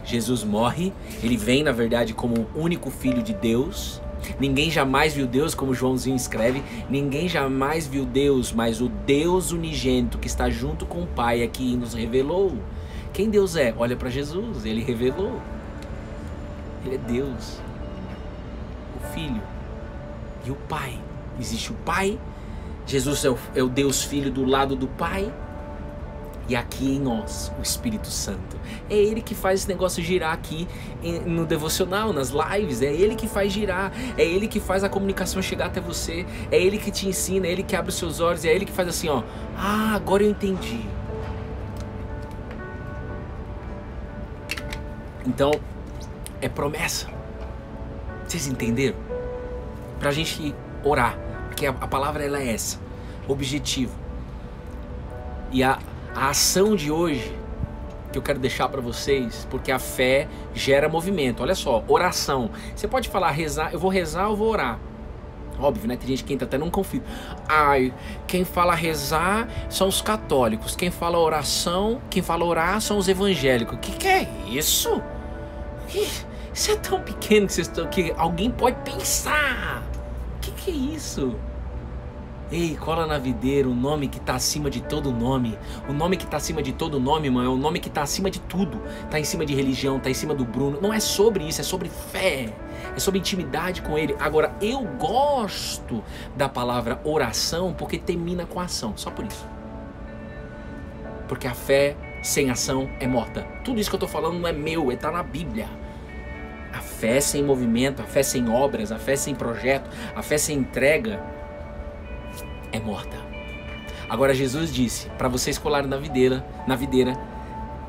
Jesus morre, ele vem na verdade como o único filho de Deus. Ninguém jamais viu Deus, como Joãozinho escreve. Ninguém jamais viu Deus, mas o Deus unigênito que está junto com o Pai é que nos revelou. Quem Deus é? Olha para Jesus, ele revelou. Ele é Deus, o Filho e o Pai. Existe o Pai, Jesus é o Deus Filho do lado do Pai, e aqui em nós, o Espírito Santo. É Ele que faz esse negócio girar aqui no devocional, nas lives. É Ele que faz girar, é Ele que faz a comunicação chegar até você, é Ele que te ensina, é Ele que abre os seus olhos, é Ele que faz assim, ó. Ah, agora eu entendi. Então, é promessa. Vocês entenderam? Pra gente orar, porque a palavra ela é essa, objetivo. E a ação de hoje que eu quero deixar para vocês, porque a fé gera movimento. Olha só, oração. Você pode falar rezar, eu vou rezar, eu vou orar. Óbvio, né? Tem gente que entra até num conflito. Ai, quem fala rezar são os católicos. Quem fala oração, quem fala orar são os evangélicos. Que é isso? Isso é tão pequeno que alguém pode pensar. Que é isso? Ei, cola na videira, o nome que está acima de todo nome. O nome que está acima de todo nome, irmão, é o nome que está acima de tudo. Está em cima de religião, está em cima do Bruno. Não é sobre isso, é sobre fé. É sobre intimidade com Ele. Agora, eu gosto da palavra oração porque termina com ação. Só por isso. Porque a fé sem ação é morta. Tudo isso que eu estou falando não é meu, está na Bíblia. A fé sem movimento, a fé sem obras, a fé sem projeto, a fé sem entrega é morta. Agora Jesus disse, para vocês colarem na videira,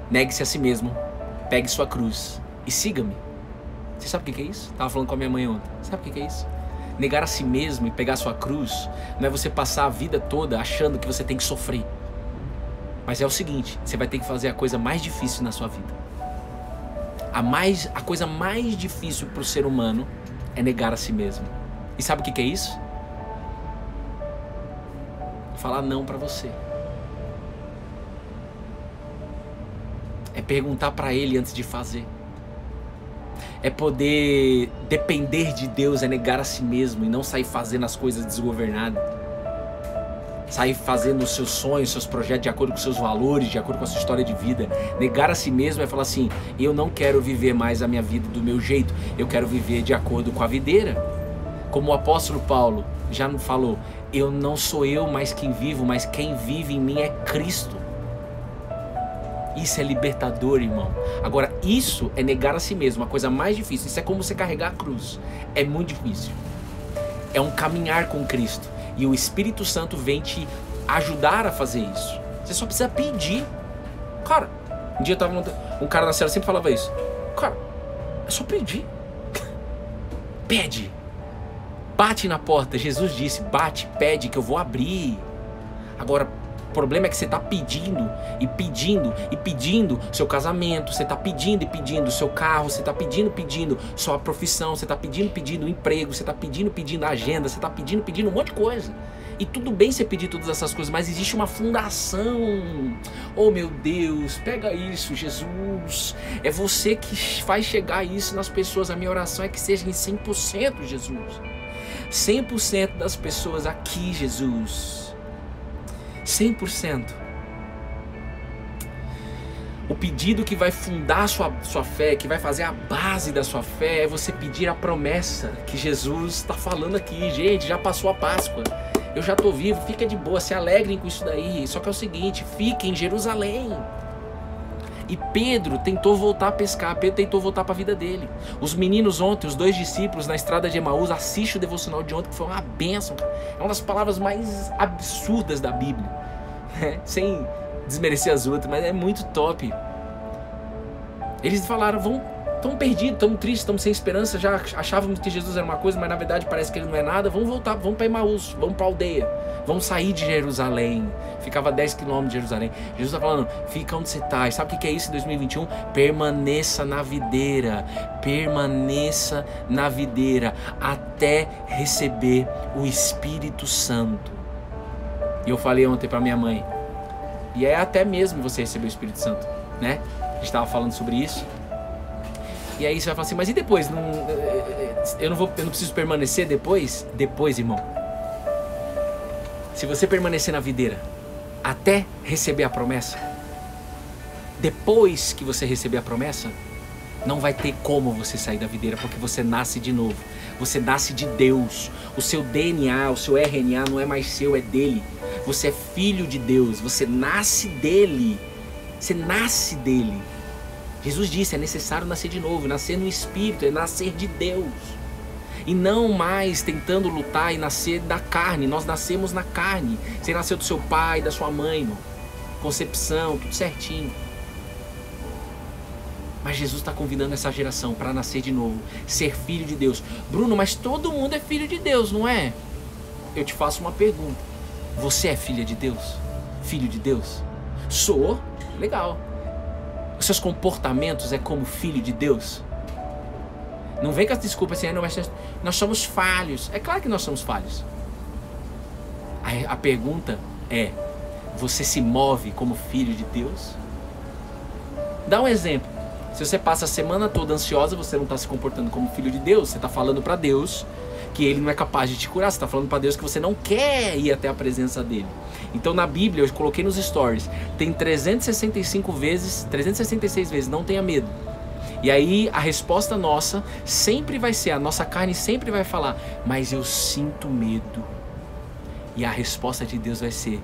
negue-se a si mesmo, pegue sua cruz e siga-me. Você sabe o que é isso? Estava falando com a minha mãe ontem. Sabe o que é isso? Negar a si mesmo e pegar sua cruz não é você passar a vida toda achando que você tem que sofrer. Mas é o seguinte, você vai ter que fazer a coisa mais difícil na sua vida. A coisa mais difícil para o ser humano é negar a si mesmo. E sabe o que é isso? Falar não para você. É perguntar para Ele antes de fazer. É poder depender de Deus, é negar a si mesmo e não sair fazendo as coisas desgovernadas. Sair fazendo os seus sonhos, seus projetos de acordo com os seus valores, de acordo com a sua história de vida. Negar a si mesmo é falar assim, eu não quero viver mais a minha vida do meu jeito, eu quero viver de acordo com a videira. Como o apóstolo Paulo já falou, eu não sou eu mais quem vivo, mas quem vive em mim é Cristo. Isso é libertador, irmão. Agora, isso é negar a si mesmo, a coisa mais difícil. Isso é como você carregar a cruz. É muito difícil. É um caminhar com Cristo. E o Espírito Santo vem te ajudar a fazer isso. Você só precisa pedir. Cara, um dia eu tava um cara na cela sempre falava isso. Cara, é só pedir. Pede. Bate na porta. Jesus disse, bate, pede que eu vou abrir. Agora, o problema é que você está pedindo e pedindo e pedindo seu casamento, você está pedindo e pedindo seu carro, você está pedindo sua profissão, você está pedindo emprego, você está pedindo agenda, você está pedindo um monte de coisa. E tudo bem você pedir todas essas coisas, mas existe uma fundação. Oh meu Deus, pega isso, Jesus. É você que faz chegar isso nas pessoas. A minha oração é que seja em 100%, Jesus. 100% das pessoas aqui, Jesus. 100%. O pedido que vai fundar sua fé, que vai fazer a base da sua fé, é você pedir a promessa que Jesus está falando aqui. Gente, já passou a Páscoa. Eu já estou vivo, fica de boa, se alegrem com isso daí. Só que é o seguinte, fiquem em Jerusalém. E Pedro tentou voltar a pescar, Pedro tentou voltar para a vida dele. Os meninos ontem, os 2 discípulos na estrada de Emaús, assiste o devocional de ontem, que foi uma bênção. É uma das palavras mais absurdas da Bíblia, né? Sem desmerecer as outras, mas é muito top. Eles falaram, Estamos perdidos, estamos tristes, estamos sem esperança, já achávamos que Jesus era uma coisa, mas na verdade parece que ele não é nada. Vamos voltar, vamos para Emaús, vamos para a aldeia, vamos sair de Jerusalém. Ficava 10 km de Jerusalém. Jesus está falando, fica onde você está. E sabe o que é isso em 2021? Permaneça na videira, permaneça na videira, até receber o Espírito Santo. E eu falei ontem para minha mãe, e é até mesmo você receber o Espírito Santo, né? A gente estava falando sobre isso. E aí você vai falar assim, mas e depois? Eu não preciso permanecer depois? Depois, irmão. Se você permanecer na videira até receber a promessa, depois que você receber a promessa, não vai ter como você sair da videira, porque você nasce de novo. Você nasce de Deus. O seu DNA, o seu RNA não é mais seu, é dele. Você é filho de Deus, você nasce dele. Você nasce dele. Jesus disse, é necessário nascer de novo, nascer no Espírito, é nascer de Deus. E não mais tentando lutar e nascer da carne. Nós nascemos na carne. Você nasceu do seu pai, da sua mãe, irmão. Concepção, tudo certinho. Mas Jesus está convidando essa geração para nascer de novo, ser filho de Deus. Bruno, mas todo mundo é filho de Deus, não é? Eu te faço uma pergunta. Você é filha de Deus? Filho de Deus? Sou? Legal. Os seus comportamentos é como filho de Deus? Não vem com as desculpas assim, não, mas nós somos falhos. É claro que nós somos falhos. A pergunta é, você se move como filho de Deus? Dá um exemplo. Se você passa a semana toda ansiosa, você não está se comportando como filho de Deus. Você está falando para Deus que Ele não é capaz de te curar. Você está falando para Deus que você não quer ir até a presença dEle. Então na Bíblia, eu coloquei nos stories, tem 366 vezes, não tenha medo. E aí a resposta nossa sempre vai ser, a nossa carne sempre vai falar, mas eu sinto medo. E a resposta de Deus vai ser,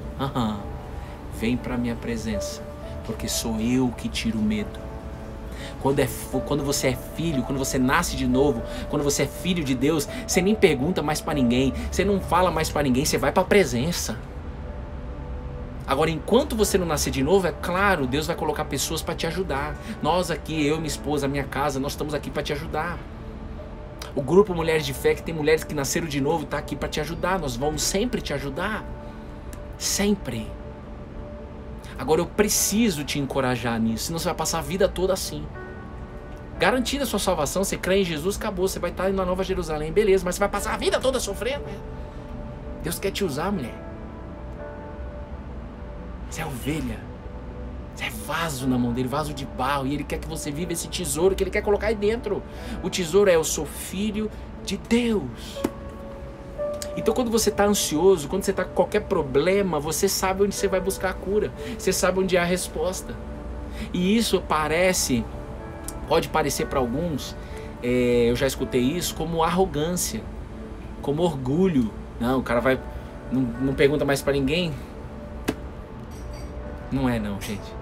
vem para minha presença, porque sou eu que tiro o medo. Quando você é filho, quando você nasce de novo, quando você é filho de Deus, você nem pergunta mais para ninguém, você não fala mais para ninguém, você vai para a presença. Agora, enquanto você não nascer de novo, é claro, Deus vai colocar pessoas para te ajudar. Nós aqui, eu, minha esposa, minha casa, nós estamos aqui para te ajudar. O grupo Mulheres de Fé, que tem mulheres que nasceram de novo, está aqui para te ajudar. Nós vamos sempre te ajudar. Sempre. Agora, eu preciso te encorajar nisso, senão você vai passar a vida toda assim. Garantida a sua salvação, você crê em Jesus, acabou. Você vai estar na Nova Jerusalém, beleza, mas você vai passar a vida toda sofrendo. Deus quer te usar, mulher. Você é ovelha, você é vaso na mão dele, vaso de barro, e ele quer que você viva esse tesouro que ele quer colocar aí dentro. O tesouro é, eu sou filho de Deus. Então quando você está ansioso, quando você está com qualquer problema, você sabe onde você vai buscar a cura, você sabe onde é a resposta. E isso pode parecer para alguns, eu já escutei isso, como arrogância, como orgulho. Não, o cara não pergunta mais para ninguém. Não é não, gente.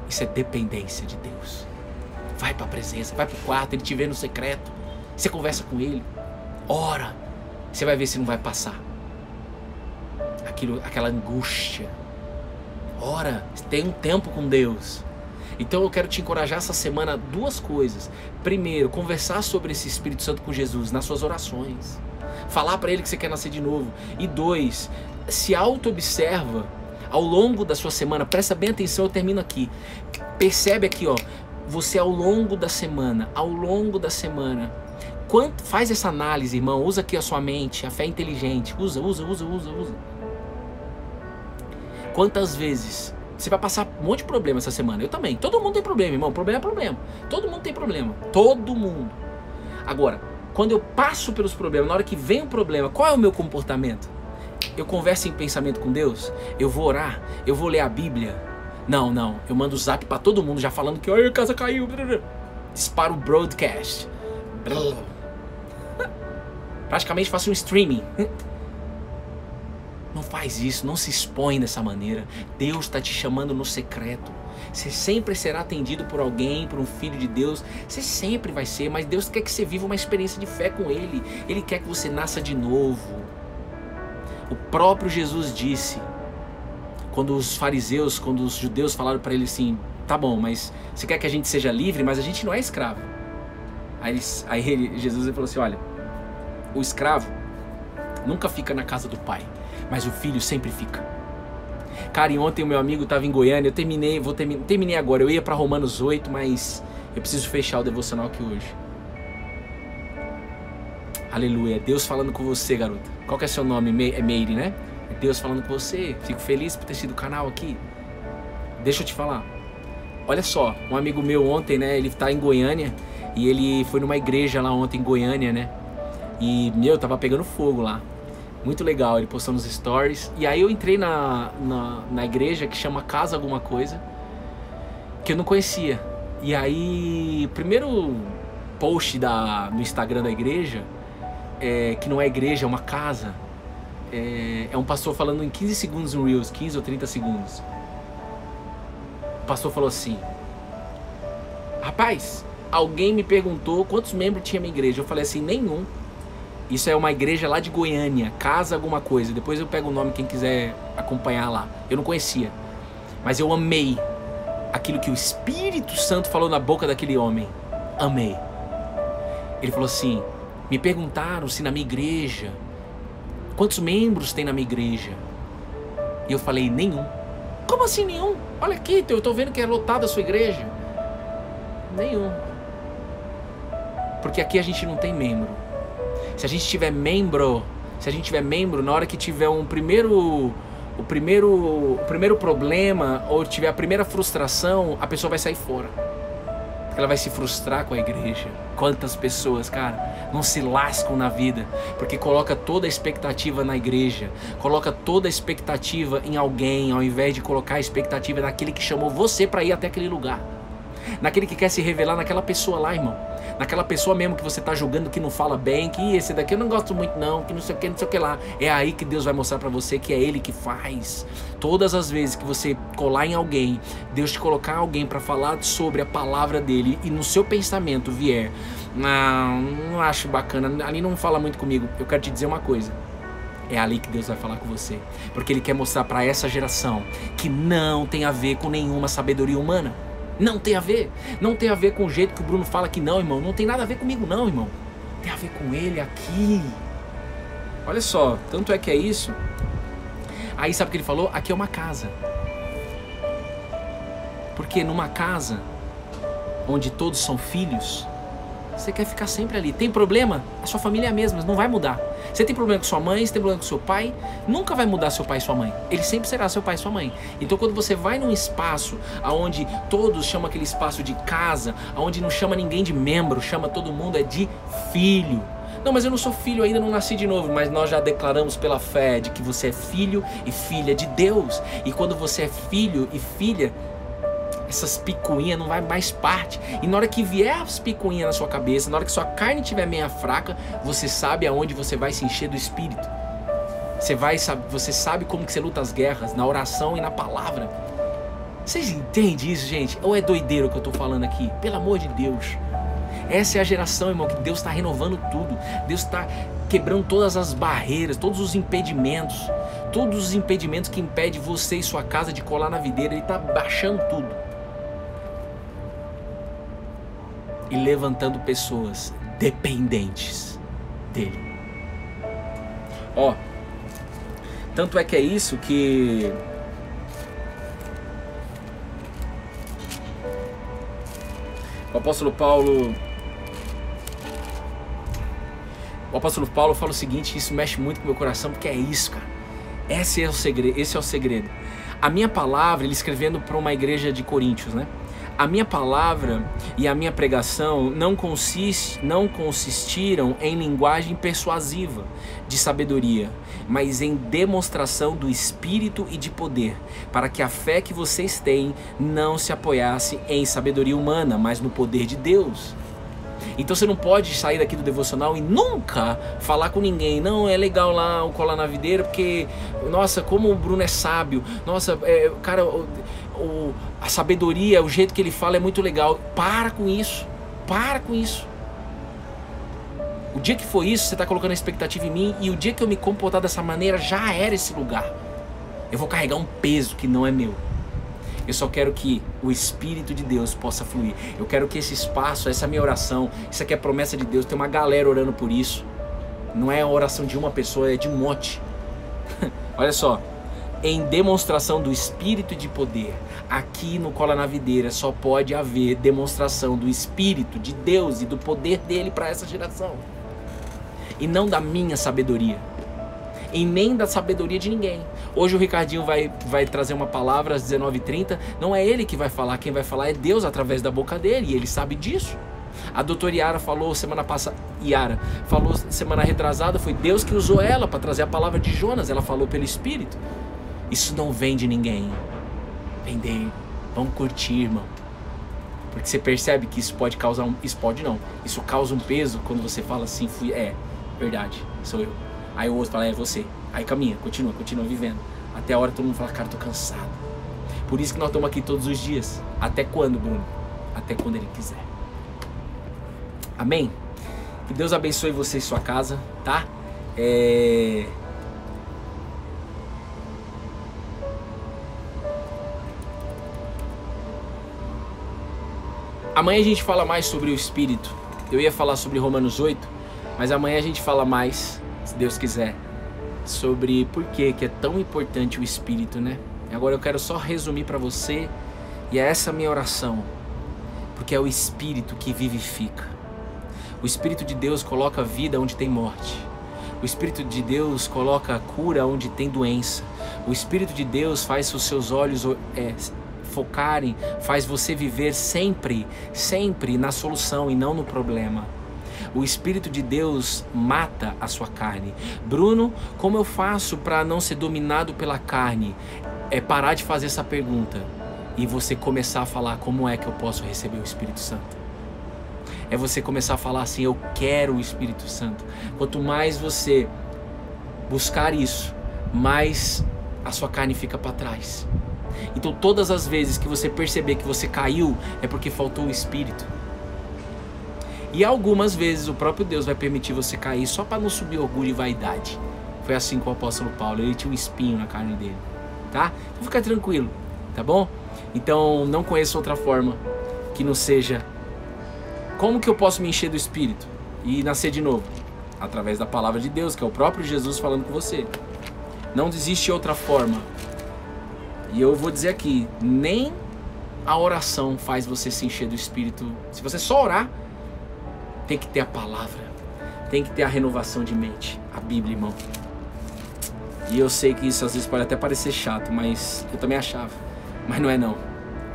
Isso é dependência de Deus. Vai para a presença, vai para o quarto, Ele te vê no secreto. Você conversa com Ele, ora. Você vai ver se não vai passar aquela angústia. Ora, tem um tempo com Deus. Então eu quero te encorajar essa semana a duas coisas. Primeiro, conversar sobre esse Espírito Santo com Jesus nas suas orações. Falar para Ele que você quer nascer de novo. E dois, se auto-observa ao longo da sua semana. Presta bem atenção, eu termino aqui. Percebe aqui, ó. Você ao longo da semana, faz essa análise, irmão. Usa aqui a sua mente, a fé inteligente. Usa. Quantas vezes você vai passar um monte de problema essa semana? Eu também. Todo mundo tem problema, irmão. Problema é problema. Todo mundo tem problema. Todo mundo. Agora, quando eu passo pelos problemas, na hora que vem o problema, qual é o meu comportamento? Eu converso em pensamento com Deus? Eu vou orar? Eu vou ler a Bíblia? Não. Eu mando o zap pra todo mundo já falando que a casa caiu. Disparo o broadcast. Praticamente faço um streaming. Não faz isso, não se expõe dessa maneira. Deus está te chamando no secreto. Você sempre será atendido por alguém, por um filho de Deus. Você sempre vai ser, mas Deus quer que você viva uma experiência de fé com Ele. Ele quer que você nasça de novo. O próprio Jesus disse, quando os judeus falaram para ele assim, tá bom, mas você quer que a gente seja livre, mas a gente não é escravo. Jesus falou assim, olha, o escravo nunca fica na casa do pai, mas o filho sempre fica. Cara, e ontem o meu amigo estava em Goiânia, eu terminei agora, eu ia para Romanos 8, mas eu preciso fechar o devocional aqui hoje. Aleluia, Deus falando com você, garota. Qual que é seu nome? É Meire, né? É Deus falando com você. Fico feliz por ter sido o canal aqui. Deixa eu te falar. Olha só, um amigo meu ontem, né? Ele tá em Goiânia e ele foi numa igreja lá ontem em Goiânia, né? E, tava pegando fogo lá. Muito legal, ele postou nos stories. E aí eu entrei na igreja que chama Casa Alguma Coisa, que eu não conhecia. E aí, o primeiro post no Instagram da igreja, que não é igreja, é uma casa, é um pastor falando em 15 segundos no Reels, 15 ou 30 segundos. O pastor falou assim: rapaz, alguém me perguntou quantos membros tinha minha igreja. Eu falei assim, nenhum. Isso é uma igreja lá de Goiânia, Casa Alguma Coisa. Depois eu pego o nome, quem quiser acompanhar lá. Eu não conhecia, mas eu amei aquilo que o Espírito Santo falou na boca daquele homem. Amei. Ele falou assim: me perguntaram se na minha igreja, quantos membros tem na minha igreja? E eu falei, nenhum. Como assim nenhum? Olha aqui, eu tô vendo que é lotada a sua igreja. Nenhum. Porque aqui a gente não tem membro. Se a gente tiver membro, na hora que tiver o primeiro problema, ou tiver a primeira frustração, a pessoa vai sair fora. Ela vai se frustrar com a igreja. Quantas pessoas, cara, não se lascam na vida porque coloca toda a expectativa na igreja, coloca toda a expectativa em alguém, ao invés de colocar a expectativa naquele que chamou você para ir até aquele lugar, naquele que quer se revelar naquela pessoa lá, irmão, naquela pessoa mesmo que você tá julgando que não fala bem, que esse daqui eu não gosto muito não, que não sei o que lá. É aí que Deus vai mostrar pra você que é Ele que faz. Todas as vezes que você colar em alguém, Deus te colocar alguém pra falar sobre a palavra dele e no seu pensamento vier, não acho bacana, ali não fala muito comigo, eu quero te dizer uma coisa. É ali que Deus vai falar com você, porque Ele quer mostrar pra essa geração que não tem a ver com nenhuma sabedoria humana. Não tem a ver. Não tem a ver com o jeito que o Bruno fala que não, irmão. Não tem nada a ver comigo não, irmão. Tem a ver com ele aqui. Olha só, tanto é que é isso. Aí sabe o que ele falou? Aqui é uma casa. Porque numa casa onde todos são filhos, você quer ficar sempre ali. Tem problema? A sua família é a mesma, não vai mudar. Você tem problema com sua mãe, você tem problema com seu pai, nunca vai mudar seu pai e sua mãe. Ele sempre será seu pai e sua mãe. Então quando você vai num espaço onde todos chamam aquele espaço de casa, onde não chama ninguém de membro, chama todo mundo de filho. Não, mas eu não sou filho ainda, não nasci de novo. Mas nós já declaramos pela fé de que você é filho e filha de Deus. E quando você é filho e filha, essas picuinhas não vai mais parte. E na hora que vier as picuinhas na sua cabeça, na hora que sua carne estiver meia fraca, você sabe aonde você vai se encher do Espírito. Você sabe como que você luta as guerras, na oração e na palavra. Vocês entendem isso, gente? Ou é doideiro o que eu tô falando aqui? Pelo amor de Deus. Essa é a geração, irmão, que Deus está renovando tudo. Deus está quebrando todas as barreiras, todos os impedimentos. Todos os impedimentos que impedem você e sua casa de colar na videira. Ele está baixando tudo. E levantando pessoas dependentes dele. Ó, tanto é que é isso que o apóstolo Paulo fala o seguinte, isso mexe muito com o meu coração, porque é isso, cara. Esse é o segredo. A minha palavra, ele escrevendo para uma igreja de Coríntios, né? A minha palavra e a minha pregação não consistiram em linguagem persuasiva de sabedoria, mas em demonstração do Espírito e de poder, para que a fé que vocês têm não se apoiasse em sabedoria humana, mas no poder de Deus. Então você não pode sair daqui do devocional e nunca falar com ninguém. Não, é legal lá o colar na videira, porque, nossa, como o Bruno é sábio. Nossa, cara, a sabedoria, o jeito que ele fala é muito legal. Para com isso. Para com isso. O dia que for isso, você está colocando a expectativa em mim. E o dia que eu me comportar dessa maneira, já era esse lugar. Eu vou carregar um peso que não é meu. Eu só quero que o Espírito de Deus possa fluir. Eu quero que esse espaço, essa minha oração, isso aqui é promessa de Deus, tem uma galera orando por isso. Não é a oração de uma pessoa, é de um monte. Olha só, em demonstração do Espírito de poder, aqui no Cola na Videira só pode haver demonstração do Espírito de Deus e do poder dele para essa geração. E não da minha sabedoria. E nem da sabedoria de ninguém. Hoje o Ricardinho vai trazer uma palavra às 19h30. Não é ele que vai falar, quem vai falar é Deus através da boca dele. E ele sabe disso. A doutora Yara falou semana passada, semana retrasada, foi Deus que usou ela para trazer a palavra de Jonas. Ela falou pelo Espírito. Isso não vem de ninguém. Vem dele. Vamos curtir, irmão. Porque você percebe que isso pode causar um... Isso pode não. Isso causa um peso quando você fala assim, verdade, sou eu. Aí o outro fala, é você. Aí caminha, continua vivendo. Até a hora todo mundo fala, cara, tô cansado. Por isso que nós estamos aqui todos os dias. Até quando, Bruno? Até quando ele quiser. Amém? Que Deus abençoe você e sua casa, tá? Amanhã a gente fala mais sobre o Espírito. Eu ia falar sobre Romanos 8, mas amanhã a gente fala mais, se Deus quiser, sobre por que é tão importante o Espírito, né? Agora eu quero só resumir para você, e é essa a minha oração, porque é o Espírito que vivifica. O Espírito de Deus coloca vida onde tem morte. O Espírito de Deus coloca cura onde tem doença. O Espírito de Deus faz os seus olhos focarem, faz você viver sempre na solução e não no problema. O Espírito de Deus mata a sua carne. Bruno, como eu faço para não ser dominado pela carne? É parar de fazer essa pergunta e você começar a falar, como é que eu posso receber o Espírito Santo? É você começar a falar assim, eu quero o Espírito Santo. Quanto mais você buscar isso, mais a sua carne fica para trás. Então todas as vezes que você perceber que você caiu, é porque faltou o Espírito. E algumas vezes o próprio Deus vai permitir você cair só para não subir orgulho e vaidade. Foi assim com o apóstolo Paulo, ele tinha um espinho na carne dele, tá? Então fica tranquilo, tá bom? Então não conheço outra forma que não seja... Como que eu posso me encher do Espírito e nascer de novo? Através da palavra de Deus, que é o próprio Jesus falando com você. Não existe outra forma. E eu vou dizer aqui, nem a oração faz você se encher do Espírito. Se você só orar, tem que ter a palavra, tem que ter a renovação de mente, a Bíblia, irmão. E eu sei que isso às vezes pode até parecer chato, mas eu também achava. Mas não é não.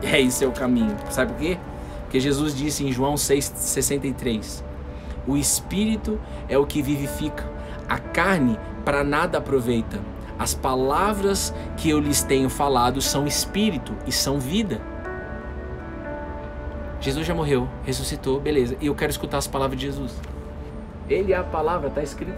Esse é o caminho. Sabe por quê? Porque Jesus disse em João 6,63, o Espírito é o que vivifica, a carne para nada aproveita. As palavras que eu lhes tenho falado são Espírito e são vida. Jesus já morreu, ressuscitou, beleza. E eu quero escutar as palavras de Jesus. Ele é a palavra, está escrito.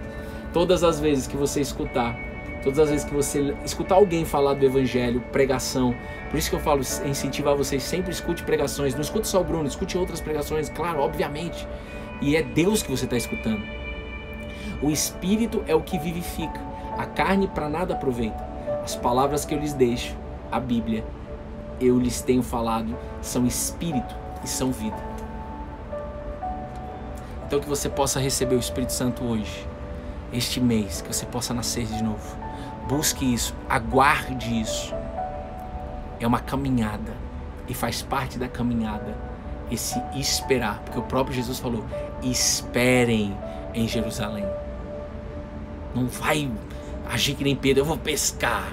Todas as vezes que você escutar, todas as vezes que você escutar alguém falar do Evangelho, pregação, por isso que eu falo, incentivar vocês, sempre escute pregações, não escute só o Bruno, escute outras pregações, claro, obviamente. E é Deus que você está escutando. O Espírito é o que vivifica, a carne para nada aproveita. As palavras que eu lhes deixo, a Bíblia, eu lhes tenho falado, são Espírito e são vida. Então que você possa receber o Espírito Santo hoje, este mês, que você possa nascer de novo. Busque isso, aguarde isso. É uma caminhada e faz parte da caminhada esse esperar, porque o próprio Jesus falou, esperem em Jerusalém. Não vai agir que nem Pedro, eu vou pescar.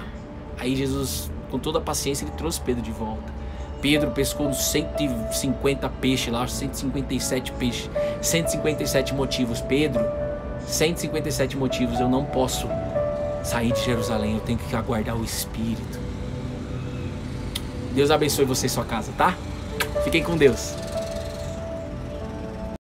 Aí Jesus, com toda a paciência, ele trouxe Pedro de volta. Pedro pescou uns 150 peixes lá, 157 peixes, 157 motivos. Pedro, 157 motivos, eu não posso sair de Jerusalém, eu tenho que aguardar o Espírito. Deus abençoe você e sua casa, tá? Fiquem com Deus.